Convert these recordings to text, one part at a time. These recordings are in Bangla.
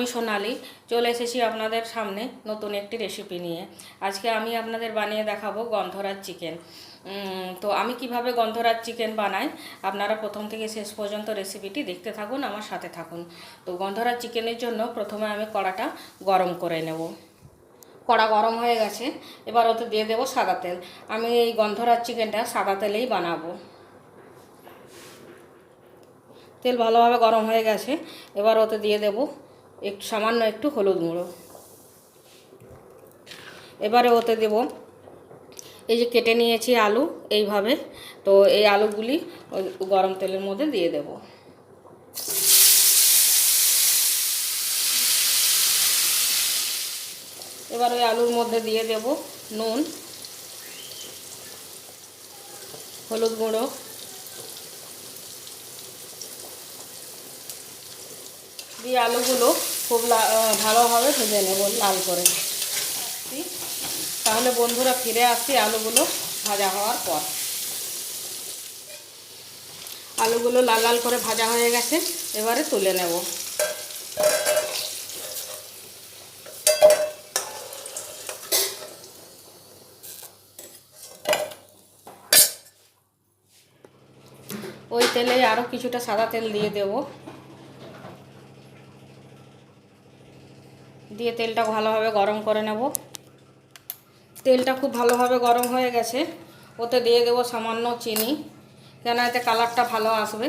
আমি সোনালি চলে এসেছি আপনাদের সামনে নতুন একটি রেসিপি নিয়ে। আজকে আমি আপনাদের বানিয়ে দেখাবো গন্ধরাজ চিকেন। তো আমি কিভাবে গন্ধরাজ চিকেন বানাই আপনারা প্রথম থেকে শেষ পর্যন্ত রেসিপিটি দেখতে থাকুন, আমার সাথে থাকুন। তো গন্ধরাজ চিকেনের জন্য প্রথমে আমি কড়াটা গরম করে নেব। কড়া গরম হয়ে গেছে, এবার ওতে দিয়ে দেবো সাদা তেল। আমি এই গন্ধরাজ চিকেনটা সাদা তেলেই বানাবো। তেল ভালোভাবে গরম হয়ে গেছে, এবার ওতে দিয়ে দেব সামান্য একটু হলুদ গুঁড়ো। এবারে ওতে দেব এই যে কেটে নিয়েছি আলু এইভাবে, তো এই আলুগুলি গরম তেলের মধ্যে দিয়ে দেব। এবার ওই আলুর মধ্যে দিয়ে দেব নুন, হলুদ গুঁড়ো, দিয়ে আলুগুলো খুব ভালোভাবে ভেজে নেব লাল করে। তাহলে বন্ধুরা ফিরে আসছি আলুগুলো ভাজা হওয়ার পর। আলুগুলো লাল লাল করে ভাজা হয়ে গেছে, এবারে তুলে নেব। ওই তেলে আরও কিছুটা সাদা তেল দিয়ে দেব, দিয়ে তেলটা ভালোভাবে গরম করে নেব। তেলটা খুব ভালোভাবে গরম হয়ে গেছে, ওতে দিয়ে দেব সামান্য চিনি, কেন এতে কালারটা ভালো আসবে।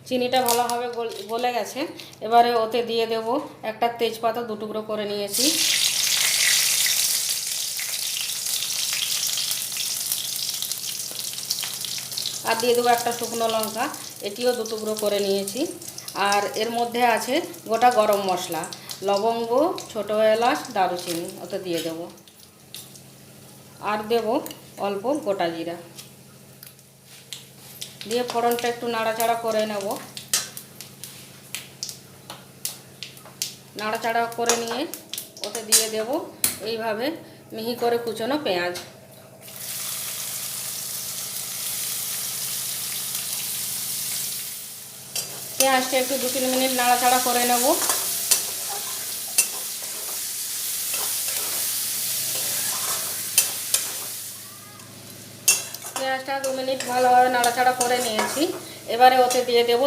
চিনিটা ভালোভাবে গলে গেছে, এবারে ওতে দিয়ে দেব একটা তেজপাতা দু টুকরো করে নিয়েছি, আর দিয়ে দেবো একটা শুকনো লঙ্কা, এটিও দু টুকরো করে নিয়েছি। আর এর মধ্যে আছে গোটা গরম মশলা, লবঙ্গ, ছোটো এলাচ, দারুচিনি ওতে দিয়ে দেব। আর দেব অল্প গোটা জিরা, দিয়ে ফোড়নটা একটু নাড়াচাড়া করে নেব। নাড়াচাড়া করে নিয়ে ওতে দিয়ে দেব এইভাবে মিহি করে কুচনো পেঁয়াজ। পেঁয়াজটা একটু 2-3 মিনিট নাড়াচাড়া করে নেব। পেঁয়াজটা 2 মিনিট ভালোভাবে নাড়াচাড়া করে নিয়েছি, এবারে ওতে দিয়ে দেব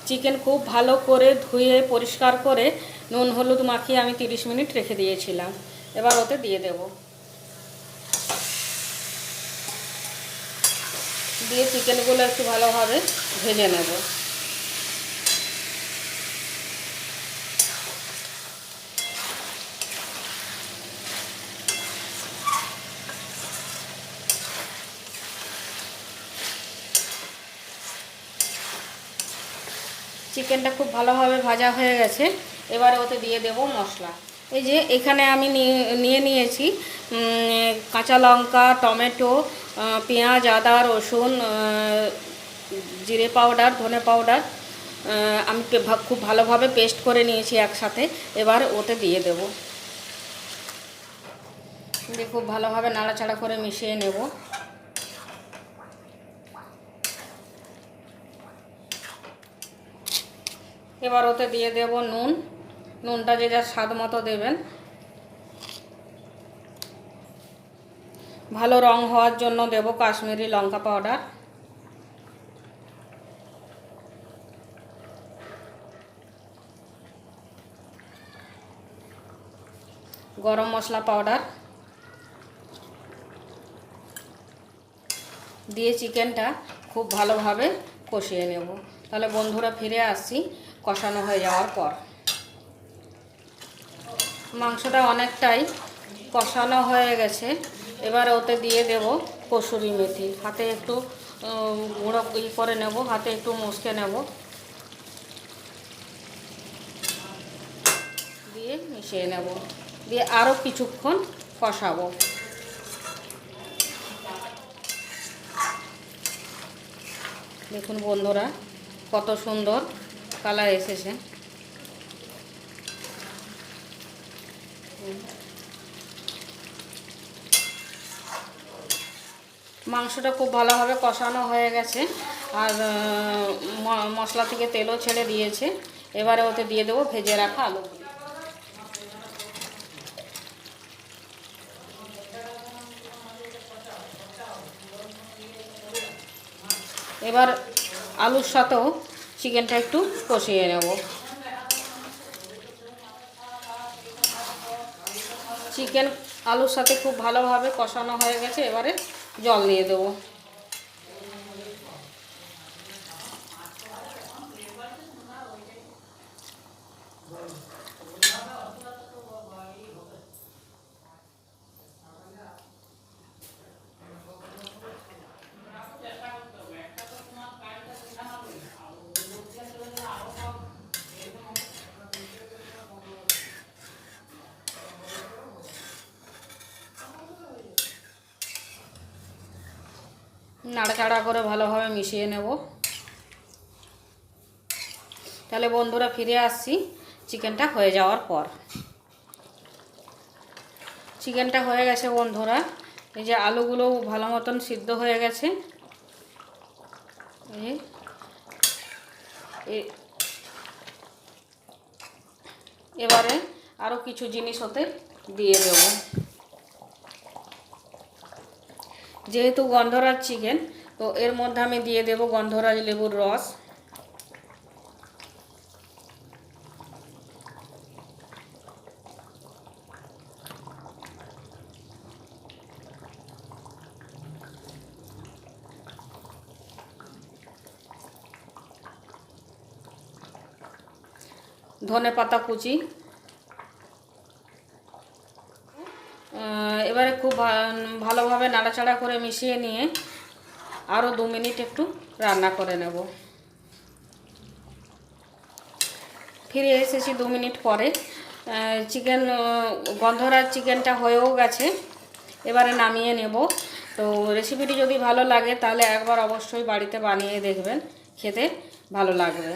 চিকেন খুব ভালো করে ধুয়ে পরিষ্কার করে নুন হলুদ মাখিয়ে আমি 30 মিনিট রেখে দিয়েছিলাম। এবার ওতে দিয়ে দেব, দিয়ে চিকেনগুলো একটু ভালোভাবে ভেজে নেব। চিকেনটা খুব ভালোভাবে ভাজা হয়ে গেছে, এবারে ওতে দিয়ে দেব মশলা। এই যে এখানে আমি নিয়ে নিয়েছি কাঁচা লঙ্কা, টমেটো, পেঁয়াজ, আদা, রসুন, জিরে পাউডার, ধনে পাউডার, আমি খুব ভালোভাবে পেস্ট করে নিয়েছি একসাথে। এবার ওতে দিয়ে দেব, দিয়ে খুব ভালোভাবে নাড়াচাড়া করে মিশিয়ে নেব। এবার ওতে দিয়ে দেব নুনটা যে যার স্বাদ মতো দেবেন। ভালো রং হওয়ার জন্য দেব কাশ্মীরি লঙ্কা পাউডার, গরম মশলা পাউডার, দিয়ে চিকেনটা খুব ভালোভাবে কষিয়ে নেব। তাহলে বন্ধুরা ফিরে আসছি কষানো হয়ে যাওয়ার পর। মাংসটা অনেকটাই কষানো হয়ে গেছে, এবার ওতে দিয়ে দেব কসুরি মেথি। হাতে একটু গুঁড়ো করে নেব, হাতে একটু মুছকে নেব, দিয়ে মিশিয়ে নেব, দিয়ে আরও কিছুক্ষণ কষাবো। দেখুন বন্ধুরা কত সুন্দর কালার এসেছে। মাংসটা খুব ভালোভাবে কষানো হয়ে গেছে, আর মশলা থেকে তেলও ছেড়ে দিয়েছে। এবারে ওতে দিয়ে দেবো ভেজে রাখা আলুগুলি। এবার আলুর সাথেও চিকেনটা একটু কষিয়ে নেব। চিকেন আলুর সাথে খুব ভালোভাবে কষানো হয়ে গেছে, এবারে জল দিয়ে দেবো। নাড়াচাড়া করে ভালোভাবে মিশিয়ে নেব। তাহলে বন্ধুরা ফিরে আসছি চিকেনটা হয়ে যাওয়ার পর। চিকেনটা হয়ে গেছে বন্ধুরা, এই যে আলুগুলো ভালো মতন সিদ্ধ হয়ে গেছে। এবারে আরও কিছু জিনিস ওতে দিয়ে দেব। যেহেতু গন্ধরাজ চিকেন, তো এর মধ্যে আমি দিয়ে দেব গন্ধরাজ লেবুর রস, ধনেপাতা কুচি। এবারে খুব ভালোভাবে নাড়াচাড়া করে মিশিয়ে নিয়ে আরও 2 মিনিট একটু রান্না করে নেব। ফিরে এসেছি 2 মিনিট পরে। গন্ধরাজ চিকেনটা হয়েও গেছে, এবারে নামিয়ে নেব। তো রেসিপিটি যদি ভালো লাগে তাহলে একবার অবশ্যই বাড়িতে বানিয়ে দেখবেন, খেতে ভালো লাগবে।